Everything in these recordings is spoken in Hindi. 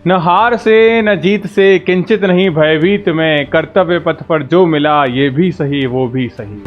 न हार से न जीत से किंचित नहीं भयभीत में, कर्तव्य पथ पर जो मिला ये भी सही वो भी सही।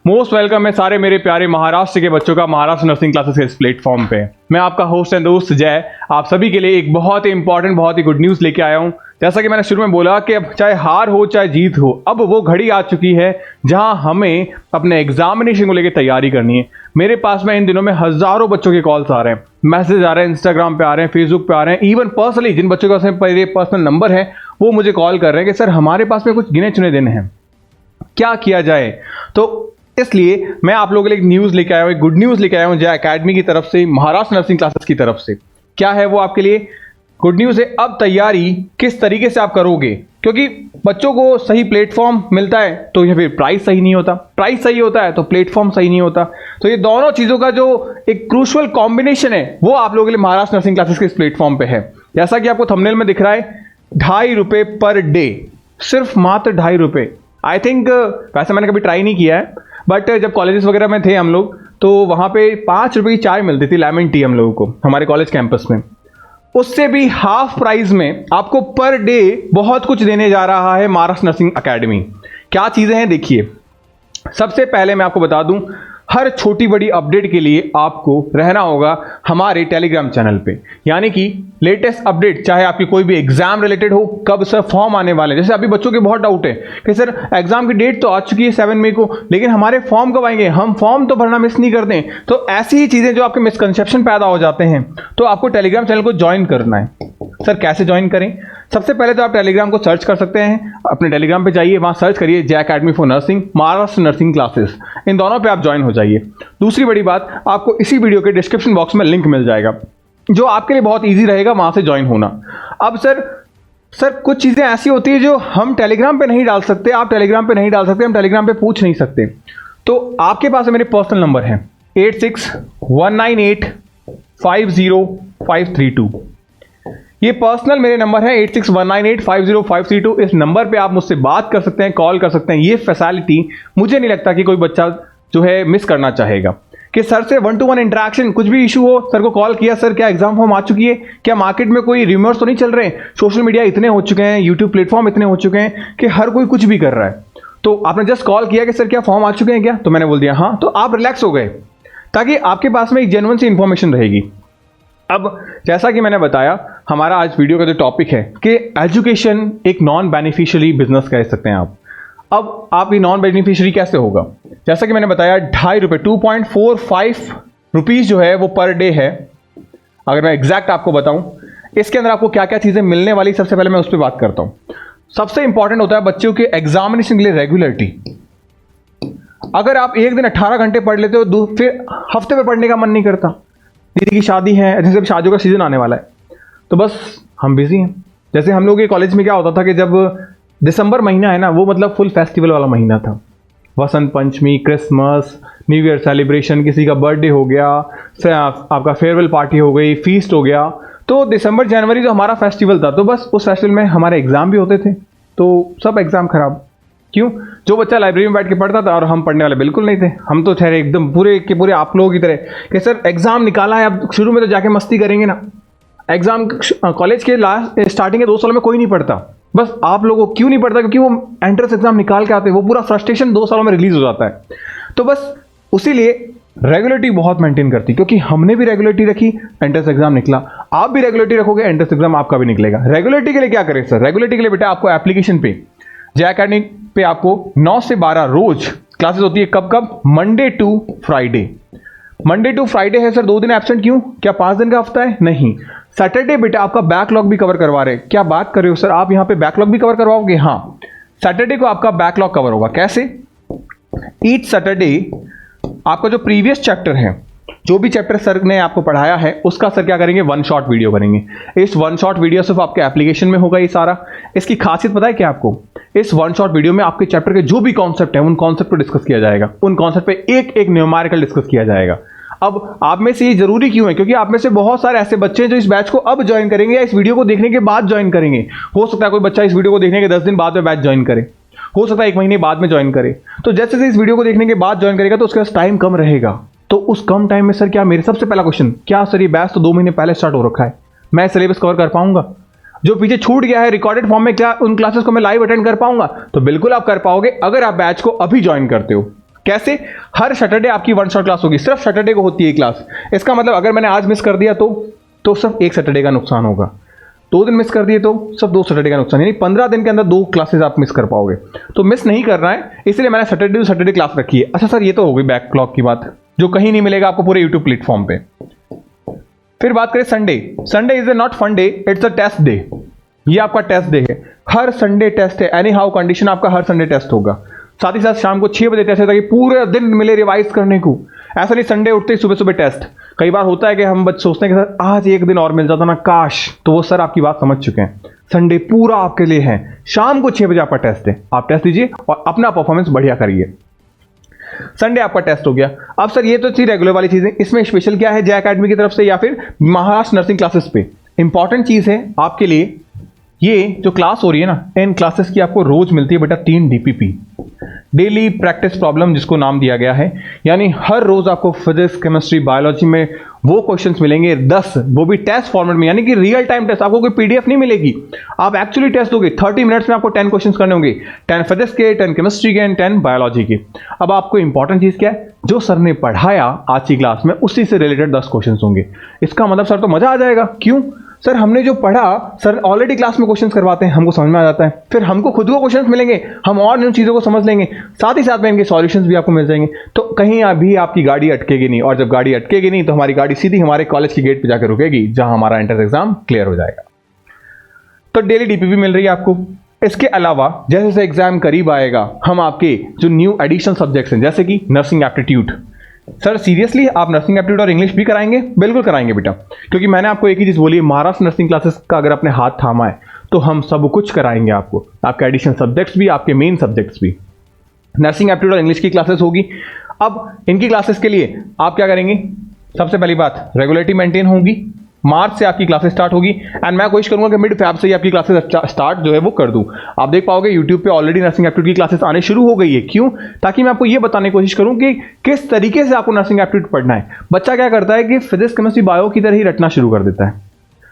मोस्ट वेलकम है सारे मेरे प्यारे महाराष्ट्र के बच्चों का महाराष्ट्र नर्सिंग क्लासेस के इस प्लेटफॉर्म पे। मैं आपका होस्ट एंड दोस्त जय आप सभी के लिए एक बहुत ही इंपॉर्टेंट बहुत ही गुड न्यूज़ लेके आया हूं। जैसा कि मैंने शुरू में बोला कि अब चाहे हार हो चाहे जीत हो, अब वो घड़ी आ चुकी है जहां हमें अपने एग्जामिनेशन को लेकर तैयारी करनी है। मेरे पास में इन दिनों में हज़ारों बच्चों के कॉल्स आ रहे हैं, मैसेज आ रहे हैं, इंस्टाग्राम पे आ रहे हैं, फेसबुक पे आ रहे हैं, इवन पर्सनली जिन बच्चों के पास मेरे पर्सनल नंबर है वो मुझे कॉल कर रहे हैं कि सर हमारे पास में कुछ गिने चुने दिन हैं, क्या किया जाए। तो इसलिए मैं आप लोगों के लिए एक न्यूज़ लेके आया हूँ, एक गुड न्यूज़ लेके आया हूँ जय एकेडमी की तरफ से, महाराष्ट्र नर्सिंग क्लासेस की तरफ से। क्या है वो आपके लिए गुड न्यूज़ है। अब तैयारी किस तरीके से आप करोगे, क्योंकि बच्चों को सही प्लेटफॉर्म मिलता है तो ये फिर प्राइस सही नहीं होता, प्राइस सही होता है तो प्लेटफॉर्म सही नहीं होता। तो ये दोनों चीज़ों का जो एक क्रूशियल कॉम्बिनेशन है वो आप लोगों के लिए महाराष्ट्र नर्सिंग क्लासेस के इस प्लेटफॉर्म पे है। जैसा कि आपको थंबनेल में दिख रहा है, 2.5 रुपये पर डे, सिर्फ मात्र 2.5 रुपये। आई थिंक वैसे मैंने कभी ट्राई नहीं किया है, बट जब कॉलेजेस वगैरह में थे हम लोग तो वहाँ पे 5 रुपये की चाय मिलती थी, लेमन टी, हम लोगों को हमारे कॉलेज कैंपस में। उससे भी हाफ प्राइस में आपको पर डे बहुत कुछ देने जा रहा है महाराष्ट्र नर्सिंग एकेडमी। क्या चीज़ें हैं देखिए। सबसे पहले मैं आपको बता दूं, हर छोटी बड़ी अपडेट के लिए आपको रहना होगा हमारे टेलीग्राम चैनल पे, यानी कि लेटेस्ट अपडेट, चाहे आपकी कोई भी एग्जाम रिलेटेड हो, कब सर फॉर्म आने वाले हैं। जैसे अभी बच्चों के बहुत डाउट है कि सर एग्जाम की डेट तो आ चुकी है 7 मई को, लेकिन हमारे फॉर्म कब आएंगे, हम फॉर्म तो भरना मिस नहीं करते। तो ऐसी ही चीज़ें जो आपके मिसकंसेप्शन पैदा हो जाते हैं, तो आपको टेलीग्राम चैनल को ज्वाइन करना है। सर कैसे ज्वाइन करें? सबसे पहले तो आप टेलीग्राम को सर्च कर सकते हैं, अपने टेलीग्राम पे जाइए, वहाँ सर्च करिए Jai academy for nursing, Maharashtra nursing classes, इन दोनों पे आप ज्वाइन हो जाइए। दूसरी बड़ी बात, आपको इसी वीडियो के डिस्क्रिप्शन बॉक्स में लिंक मिल जाएगा जो आपके लिए बहुत ईजी रहेगा वहाँ से ज्वाइन होना। अब सर कुछ चीज़ें ऐसी होती है जो हम टेलीग्राम पे नहीं डाल सकते, आप टेलीग्राम पे नहीं डाल सकते, हम टेलीग्राम पे पूछ नहीं सकते। तो आपके पास मेरे पर्सनल नंबर है 8619850532। ये पर्सनल मेरे नंबर है 8619850532। इस नंबर पे आप मुझसे बात कर सकते हैं, कॉल कर सकते हैं। ये फैसिलिटी मुझे नहीं लगता कि कोई बच्चा जो है मिस करना चाहेगा कि सर से 1-to-1 इंटरेक्शन, कुछ भी इशू हो सर को कॉल किया, सर क्या एग्जाम फॉर्म आ चुकी है, क्या मार्केट में कोई रिमर्स तो नहीं चल रहे हैं, सोशल मीडिया इतने हो चुके हैं, यूट्यूब प्लेटफॉर्म इतने हो चुके हैं कि हर कोई कुछ भी कर रहा है। तो आपने जस्ट कॉल किया कि सर क्या फॉर्म आ चुके हैं क्या, तो मैंने बोल दिया हाँ, तो आप रिलैक्स हो गए, ताकि आपके पास में एक जेन्युइन सी इंफॉर्मेशन रहेगी। अब जैसा कि मैंने बताया, हमारा आज वीडियो का जो टॉपिक है कि एजुकेशन एक नॉन बेनिफिशियरी बिजनेस कह सकते हैं आप। अब आप ये नॉन बेनिफिशियरी कैसे होगा? जैसा कि मैंने बताया 2.5 रुपये 2.45 रुपीज़ जो है वो पर डे है। अगर मैं एग्जैक्ट आपको बताऊं इसके अंदर आपको क्या क्या चीज़ें मिलने वाली, सबसे पहले मैं उस पर बात करता हूं। सबसे इंपॉर्टेंट होता है बच्चों के एग्जामिनेशन के लिए रेगुलरिटी। अगर आप एक दिन 18 घंटे पढ़ लेते हो, फिर हफ्ते में पढ़ने का मन नहीं करता। दीदी की शादी है, जैसे अभी शादियों का सीजन आने वाला है, तो बस हम बिजी हैं। जैसे हम लोग के कॉलेज में क्या होता था कि जब दिसंबर महीना है ना, वो मतलब फुल फेस्टिवल वाला महीना था। Vasant Panchami, Christmas, new year celebration, किसी का बर्थडे हो गया, आपका फेयरवेल पार्टी हो गई, फीस्ट हो गया, तो दिसंबर जनवरी तो हमारा फेस्टिवल था। तो बस उस फेस्टिवल में हमारे एग्ज़ाम भी होते थे, तो सब एग्ज़ाम खराब। क्यों? जो बच्चा लाइब्रेरी में बैठ के पढ़ता था, और हम पढ़ने वाले बिल्कुल नहीं थे, हम तो ठहरे एकदम पूरे के पूरे आप लोगों की तरह कि सर एग्ज़ाम निकाला है, अब शुरू में तो जाके मस्ती करेंगे ना। एग्ज़ाम कॉलेज के लास्ट स्टार्टिंग के 2 सालों में कोई नहीं पढ़ता, बस आप लोगों को क्यों नहीं पढ़ता? क्योंकि वो एंट्रेंस एग्जाम निकाल के आते हैं, वो पूरा फ्रस्ट्रेशन 2 सालों में रिलीज हो जाता है। तो बस उसी लिए रेगुलरिटी बहुत मेंटेन करती, क्योंकि हमने भी रेगुलरिटी रखी, एंट्रेंस एग्जाम निकला, आप भी रेगुलरिटी रखोगे, एंट्रेंस एग्जाम आपका भी निकलेगा। रेगुलरिटी के लिए क्या करें सर? रेगुलरिटी के लिए बेटा आपको एप्लीकेशन पे जय एकेडमी पे आपको 9 से 12 रोज क्लासेस होती है। कब कब? Monday to Friday. Monday to Friday है सर, 2 दिन एब्सेंट क्यों? क्या 5 दिन का हफ्ता है? नहीं। सैटरडे बेटा आपका बैकलॉग भी कवर करवा रहे हैं। क्या बात कर रहे हो सर, आप यहाँ पे बैकलॉग भी कवर करवाओगे? हाँ, सैटरडे को आपका बैकलॉग कवर होगा। कैसे? ईच सैटरडे आपका जो प्रीवियस चैप्टर है, जो भी चैप्टर सर ने आपको पढ़ाया है, उसका सर क्या करेंगे? 1 शॉट वीडियो करेंगे। इस 1 शॉट वीडियो सिर्फ आपके एप्लीकेशन में होगा ये सारा। इसकी खासियत पता है क्या आपको? इस 1 शॉट वीडियो में आपके चैप्टर के जो भी कॉन्सेप्ट है, उन कॉन्सेप्ट को डिस्कस किया जाएगा, उन कॉन्सेप्ट पे एक एक न्यूमेरिकल डिस्कस किया जाएगा। अब आप में से ये जरूरी क्यों है? क्योंकि आप में से बहुत सारे ऐसे बच्चे हैं जो इस बैच को अब ज्वाइन करेंगे या इस वीडियो को देखने के बाद ज्वाइन करेंगे। हो सकता है कोई बच्चा इस वीडियो को देखने के 10 दिन बाद में बैच ज्वाइन करे, हो सकता है 1 महीने बाद में ज्वाइन करे। तो जैसे जैसे इस वीडियो को देखने के बाद ज्वाइन करेगा तो उसके पास टाइम कम रहेगा। तो उस कम टाइम में सर क्या, मेरे सबसे पहला क्वेश्चन, क्या सर ये बैच तो 2 महीने पहले स्टार्ट हो रखा है, मैं सिलेबस कवर कर पाऊंगा? जो पीछे छूट गया है रिकॉर्डेड फॉर्म में, क्या उन क्लासेस को मैं लाइव अटेंड कर पाऊंगा? तो बिल्कुल आप कर पाओगे अगर आप बैच को अभी ज्वाइन करते हो। कैसे? हर सैटरडे आपकी 1 शॉट क्लास होगी, सिर्फ सैटरडे को होती है क्लास। इसका मतलब अगर मैंने आज मिस कर दिया तो सिर्फ 1 सैटरडे का नुकसान होगा, 2 दिन मिस कर दिए तो सिर्फ 2 सैटरडे का नुकसान, यानी 15 दिन के अंदर 2 क्लासेस आप मिस कर पाओगे। तो मिस नहीं करना है, इसलिए मैंने सैटरडे टू सैटरडे क्लास रखी है। अच्छा सर, ये तो हो गई बैकलॉग की बात, जो कहीं नहीं मिलेगा आपको पूरे यूट्यूब प्लेटफॉर्म पे। फिर बात करें Sunday. Sunday is a not fun day, it's a test day. ये आपका टेस्ट डे है, हर संडे टेस्ट है, एनी हाउ कंडीशन आपका हर संडे टेस्ट होगा। साथ ही साथ शाम को 6 बजे टेस्ट है ताकि पूरे दिन मिले रिवाइज करने को। ऐसा नहीं संडे उठते ही सुबह सुबह टेस्ट। कई बार होता है कि हम बच्चे सोचते हैं कि सर आज एक दिन और मिल जाता ना, काश। तो वो सर आपकी बात समझ चुके हैं, संडे पूरा आपके लिए है। शाम को 6 बजे आपका टेस्ट है, आप टेस्ट दीजिए और अपना परफॉर्मेंस बढ़िया करिए। संडे आपका टेस्ट हो गया। अब सर ये तो थी रेगुलर वाली चीजें, इसमें स्पेशल क्या है जय अकेडमी की तरफ से या फिर महाराष्ट्र नर्सिंग क्लासेस पे? इंपॉर्टेंट चीज है आपके लिए, ये जो क्लास हो रही है ना, इन क्लासेस की आपको रोज मिलती है बेटा 3 DPP, डेली प्रैक्टिस प्रॉब्लम, जिसको नाम दिया गया है। यानी हर रोज आपको फिजिक्स, केमिस्ट्री, बायोलॉजी में वो क्वेश्चंस मिलेंगे 10, वो भी टेस्ट फॉर्मेट में, यानी कि रियल टाइम टेस्ट। आपको कोई PDF नहीं मिलेगी, आप एक्चुअली टेस्ट दोगे। 30 मिनट्स में आपको 10 क्वेश्चंस करने होंगे, 10 फिजिक्स के, 10 केमिस्ट्री के, 10 बायोलॉजी के। अब आपको इंपॉर्टेंट चीज क्या है, जो सर ने पढ़ाया आज की क्लास में उसी से रिलेटेड 10 क्वेश्चंस होंगे। इसका मतलब सर तो मजा आ जाएगा। क्यों? सर हमने जो पढ़ा, सर ऑलरेडी क्लास में क्वेश्चंस करवाते हैं, हमको समझ में आ जाता है। फिर हमको खुद को क्वेश्चंस मिलेंगे, हम और इन चीज़ों को समझ लेंगे, साथ ही साथ में इनके सॉल्यूशंस भी आपको मिल जाएंगे। तो कहीं अभी आपकी गाड़ी अटकेगी नहीं, और जब गाड़ी अटकेगी नहीं तो हमारी गाड़ी सीधी हमारे कॉलेज की गेट पे जाकर रुकेगी, जहां हमारा एंट्रेंस एग्जाम क्लियर हो जाएगा। तो डेली DPP मिल रही है आपको। इसके अलावा जैसे जैसे एग्जाम करीब आएगा, हम आपके जो न्यू एडिशनल सब्जेक्ट्स हैं, जैसे कि नर्सिंग एप्टीट्यूड। सर सीरियसली आप नर्सिंग एप्टीट्यूड और इंग्लिश भी कराएंगे? बिल्कुल कराएंगे बेटा, क्योंकि मैंने आपको एक ही चीज बोली है, महाराष्ट्र नर्सिंग क्लासेस का अगर आपने हाथ थामा है तो हम सब कुछ कराएंगे आपको, आपके एडिशनल सब्जेक्ट्स भी, आपके मेन सब्जेक्ट्स भी। नर्सिंग एप्टीट्यूड और इंग्लिश की क्लासेस होगी। अब इनकी क्लासेस के लिए आप क्या करेंगे? सबसे पहली बात, रेगुलरिटी मेंटेन होगी। मार्च से आपकी क्लासेस स्टार्ट होगी, एंड मैं कोशिश करूंगा कि मिड फैब से ही आपकी क्लासेस स्टार्ट जो है वो कर दूं। आप देख पाओगे यूट्यूब पे ऑलरेडी नर्सिंग एप्टीट्यूड की क्लासेस आने शुरू हो गई है। क्यों? ताकि मैं आपको ये बताने की कोशिश करूं कि किस तरीके से आपको नर्सिंग एप्टीट्यूड पढ़ना है। बच्चा क्या करता है कि फिजिक्स, केमिस्ट्री, बायो की तरह ही रटना शुरू कर देता है,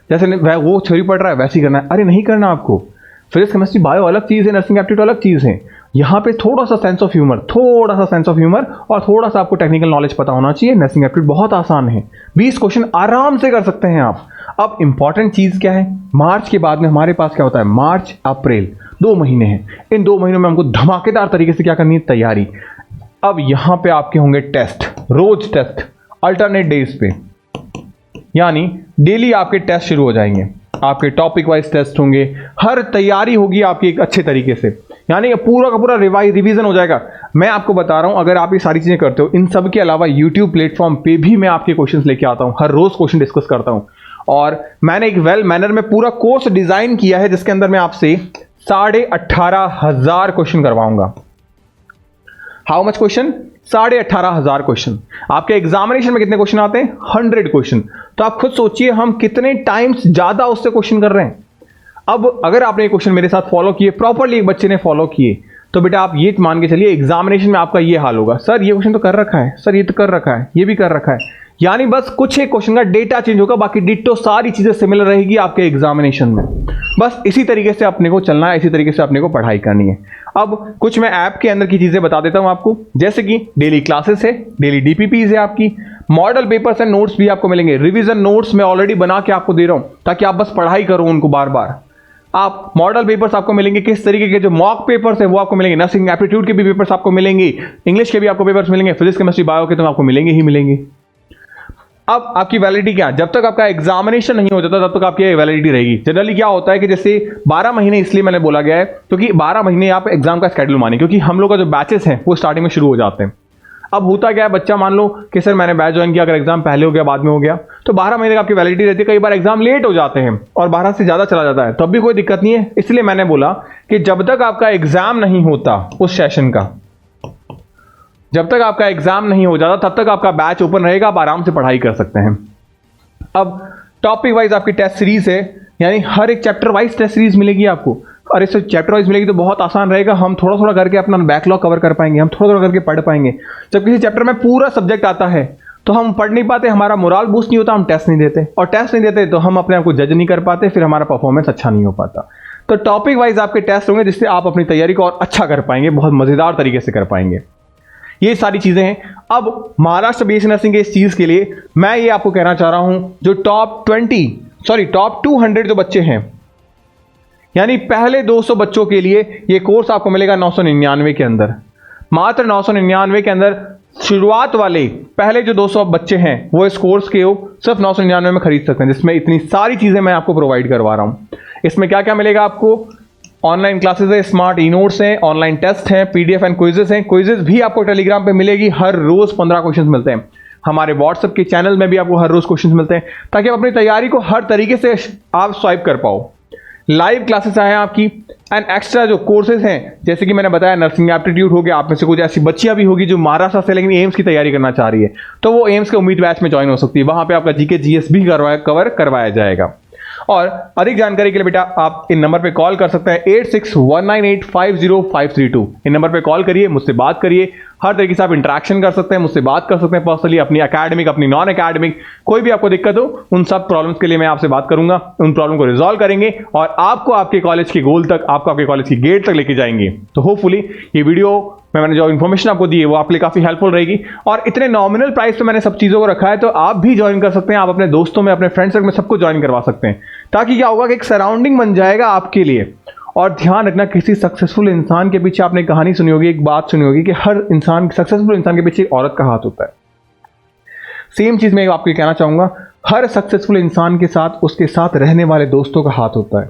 जैसे वो थ्योरी पढ़ रहा है वैसे ही करना है। अरे नहीं करना आपको। फिजिक्स, केमिस्ट्री, बायो अलग चीज़ है, नर्सिंग एप्टीट्यूड अलग चीज़ है। यहाँ पे थोड़ा सा सेंस ऑफ ह्यूमर और थोड़ा सा आपको टेक्निकल नॉलेज पता होना चाहिए। नर्सिंग एप्टीट्यूड बहुत आसान है, 20 क्वेश्चन आराम से कर सकते हैं आप। अब इंपॉर्टेंट चीज क्या है, मार्च के बाद में हमारे पास क्या होता है, मार्च अप्रैल 2 महीने हैं। इन 2 महीनों में हमको धमाकेदार तरीके से क्या करनी है, तैयारी। अब यहां पे आपके होंगे टेस्ट, रोज टेस्ट, अल्टरनेट डेज पे, यानी डेली आपके टेस्ट शुरू हो जाएंगे, आपके टॉपिक वाइज टेस्ट होंगे, हर तैयारी होगी आपकी एक अच्छे तरीके से, यानी पूरा का पूरा रिवीजन हो जाएगा। मैं आपको बता रहा हूं, अगर आप ये सारी चीजें करते हो, इन सब के अलावा यूट्यूब प्लेटफॉर्म पे भी मैं आपके क्वेश्चंस लेके आता हूं, हर रोज क्वेश्चन डिस्कस करता हूं। और मैंने एक वेल मैनर में पूरा कोर्स डिजाइन किया है जिसके अंदर मैं आपसे 18,500 क्वेश्चन करवाऊंगा। How much question? 18,500 क्वेश्चन। आपके एग्जामिनेशन में कितने क्वेश्चन आते हैं? 100 क्वेश्चन। तो आप खुद सोचिए हम कितने टाइम्स ज्यादा उससे क्वेश्चन कर रहे हैं। अब अगर आपने ये क्वेश्चन मेरे साथ फॉलो किए प्रॉपरली, एक बच्चे ने फॉलो किए, तो बेटा आप ये मान के चलिए एग्जामिनेशन में आपका ये हाल होगा, सर ये क्वेश्चन तो कर रखा है, सर ये तो कर रखा है, ये भी कर रखा है। यानी बस कुछ एक क्वेश्चन का डेटा चेंज होगा, बाकी डिट्टो सारी चीजें सिमिलर रहेगी आपके एग्जामिनेशन में। बस इसी तरीके से अपने को चलना है, इसी तरीके से अपने को पढ़ाई करनी है। अब कुछ मैं ऐप के अंदर की चीजें बता देता हूं आपको, जैसे कि डेली क्लासेस है, डेली DPPs है आपकी, मॉडल पेपर्स एंड नोट्स भी आपको मिलेंगे। रिवीजन नोट्स मैं ऑलरेडी बना के आपको दे रहा हूं ताकि आप बस पढ़ाई करो उनको बार बार। आप मॉडल पेपर्स आपको मिलेंगे, किस तरीके के जो मॉक पेपर्स है वो आपको मिलेंगे, नर्सिंग एप्टीट्यूड के भी पेपर्स आपको मिलेंगे, इंग्लिश के भी आपको पेपर्स मिलेंगे, फिजिक्स, केमिस्ट्री, बायो के तो आपको मिलेंगे ही मिलेंगे। अब आपकी वैलिडिटी क्या है? जब तक आपका एग्जामिनेशन नहीं हो जाता तब तक आपकी वैलिडिटी रहेगी। जनरली क्या होता है कि जैसे 12 महीने इसलिए मैंने बोला गया है क्योंकि 12 महीने आप एग्जाम का स्केड्यूल माने, क्योंकि हम लोग का जो बैचेस हैं वो स्टार्टिंग में शुरू हो जाते हैं। अब होता क्या है, बच्चा मान लो कि सर मैंने बैच ज्वाइन किया, अगर एग्जाम पहले हो गया बाद में हो गया, तो 12 महीने की आपकी वैलिडिटी रहती है। कई बार एग्जाम लेट हो जाते हैं और 12 से ज्यादा चला जाता है, तब भी कोई दिक्कत नहीं है। इसलिए मैंने बोला कि जब तक आपका एग्जाम नहीं होता उस सेशन का, जब तक आपका एग्जाम नहीं हो जाता तब तक आपका बैच ओपन रहेगा, आप आराम से पढ़ाई कर सकते हैं। अब टॉपिक वाइज आपकी टेस्ट सीरीज है, यानी हर एक चैप्टर वाइज टेस्ट सीरीज मिलेगी आपको, और इससे चैप्टर वाइज मिलेगी तो बहुत आसान रहेगा। हम थोड़ा थोड़ा करके अपना बैकलॉग कवर कर पाएंगे, हम थोड़ा थोड़ा करके पढ़ पाएंगे। जब किसी चैप्टर में पूरा सब्जेक्ट आता है तो हम पढ़ नहीं पाते, हमारा मोरल बूस्ट नहीं होता, हम टेस्ट नहीं देते, और टेस्ट नहीं देते तो हम अपने आप को जज नहीं कर पाते, फिर हमारा परफॉर्मेंस अच्छा नहीं हो पाता। तो टॉपिक वाइज आपके टेस्ट होंगे जिससे आप अपनी तैयारी को और अच्छा कर पाएंगे, बहुत मजेदार तरीके से कर पाएंगे। ये सारी चीजें हैं। अब महाराष्ट्र बीएससी नर्सिंग के इस चीज के लिए मैं ये आपको कहना चाह रहा हूं, जो टॉप 200 जो बच्चे हैं, यानी पहले 200 बच्चों के लिए ये कोर्स आपको मिलेगा 999 के अंदर, मात्र 999 के अंदर। शुरुआत वाले पहले जो 200 बच्चे हैं वो इस कोर्स के सिर्फ 999 में खरीद सकते हैं, जिसमें इतनी सारी चीजें मैं आपको प्रोवाइड करवा रहा हूं। इसमें क्या क्या मिलेगा आपको? ऑनलाइन क्लासेस है, स्मार्ट ई नोट्स हैं, ऑनलाइन टेस्ट हैं, पीडीएफ एंड क्विजेस हैं। क्विजेस भी आपको टेलीग्राम पे मिलेगी, हर रोज 15 क्वेश्चन मिलते हैं। हमारे व्हाट्सएप के चैनल में भी आपको हर रोज क्वेश्चन मिलते हैं, ताकि आप अपनी तैयारी को हर तरीके से आप स्वाइप कर पाओ। लाइव क्लासेस आए हैं आपकी, एंड एक्स्ट्रा जो कोर्सेज हैं, जैसे कि मैंने बताया नर्सिंग एप्टीट्यूड हो गया। आप में से कुछ ऐसी बच्चियां भी होगी जो महाराष्ट्र से लेकिन एम्स की तैयारी करना चाह रही है, तो वो एम्स के उम्मीद बैच में ज्वाइन हो सकती है। वहां पे आपका जीके जीएस भी कवर करवाया जाएगा। और अधिक जानकारी के लिए बेटा आप इन नंबर पे कॉल कर सकते हैं 8619850532। इन नंबर पे कॉल करिए, मुझसे बात करिए, हर तरीके से आप इंटरेक्शन कर सकते हैं, मुझसे बात कर सकते हैं पर्सनली, अपनी एकेडमिक, अपनी नॉन एकेडमिक, कोई भी आपको दिक्कत हो उन सब प्रॉब्लम्स के लिए मैं आपसे बात करूंगा, उन प्रॉब्लम को रिजॉल्व करेंगे और आपको आपके कॉलेज के गोल तक, आपको आपके कॉलेज की गेट तक लेके जाएंगे। तो होपफुली ये वीडियो मैंने जो इन्फॉर्मेशन आपको दी है वो आपके लिए काफी हेल्पफुल रहेगी, और इतने नॉमिनल प्राइस पे मैंने सब चीजों को रखा है, तो आप भी ज्वाइन कर सकते हैं, आप अपने दोस्तों में, अपने फ्रेंड सर्कल में सबको ज्वाइन करवा सकते हैं, ताकि क्या होगा कि एक सराउंडिंग बन जाएगा आपके लिए। और ध्यान रखना, किसी सक्सेसफुल इंसान के पीछे आपने कहानी सुनी होगी, एक बात सुनी होगी कि हर इंसान, सक्सेसफुल इंसान के पीछे एक औरत का हाथ होता है। सेम चीज मैं आपको कहना चाहूंगा, हर सक्सेसफुल इंसान के साथ उसके साथ रहने वाले दोस्तों का हाथ होता है।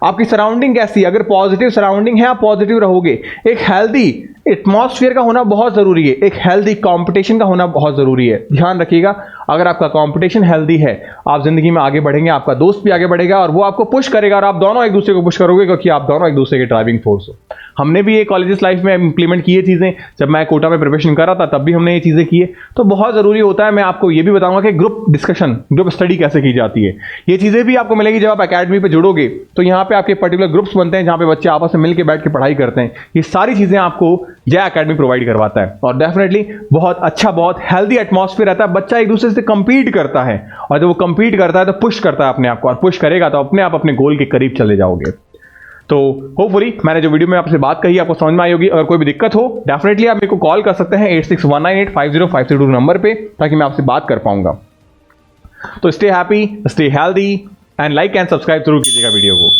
आपकी सराउंडिंग कैसी, अगर पॉजिटिव सराउंडिंग है आप पॉजिटिव रहोगे। एक हेल्दी एटमॉस्फेयर का होना बहुत जरूरी है, एक हेल्दी कंपटीशन का होना बहुत जरूरी है। ध्यान रखिएगा, अगर आपका कंपटीशन हेल्दी है, आप जिंदगी में आगे बढ़ेंगे, आपका दोस्त भी आगे बढ़ेगा और वो आपको पुश करेगा, और आप दोनों एक दूसरे को पुश करोगे, क्योंकि आप दोनों एक दूसरे के ड्राइविंग फोर्स हो। हमने भी ये कॉलेजेस लाइफ में इंप्लीमेंट किए चीजें, जब मैं कोटा में प्रिपरेशन कर रहा था तब भी हमने ये चीजें की है। तो बहुत जरूरी होता है। मैं आपको ये भी बताऊंगा कि ग्रुप डिस्कशन, ग्रुप स्टडी कैसे की जाती है, ये चीजें भी आपको मिलेगी जब आप एकेडमी पे जुड़ोगे। तो यहाँ पे आपके पर्टिकुलर ग्रुप्स बनते हैं जहां पे बच्चे आपस में मिलकर बैठ के पढ़ाई करते हैं। ये सारी चीजें आपको जय एकेडमी प्रोवाइड करवाता है, और डेफिनेटली बहुत अच्छा, बहुत हेल्दी एटमॉस्फेयर रहता है। बच्चा एक दूसरे से कंपीट करता है, और जब वो कंपीट करता है तो पुश करता है अपने आप को, और पुश करेगा तो अपने आप अपने गोल के करीब चले जाओगे। तो होपफुली मैंने जो वीडियो में आपसे बात कही आपको समझ में आई होगी। अगर कोई भी दिक्कत हो डेफिनेटली आप मेरे को कॉल कर सकते हैं 8619850532 नंबर पे, ताकि मैं आपसे बात कर पाऊंगा। तो stay happy, stay healthy and like and subscribe जरूर कीजिएगा वीडियो को।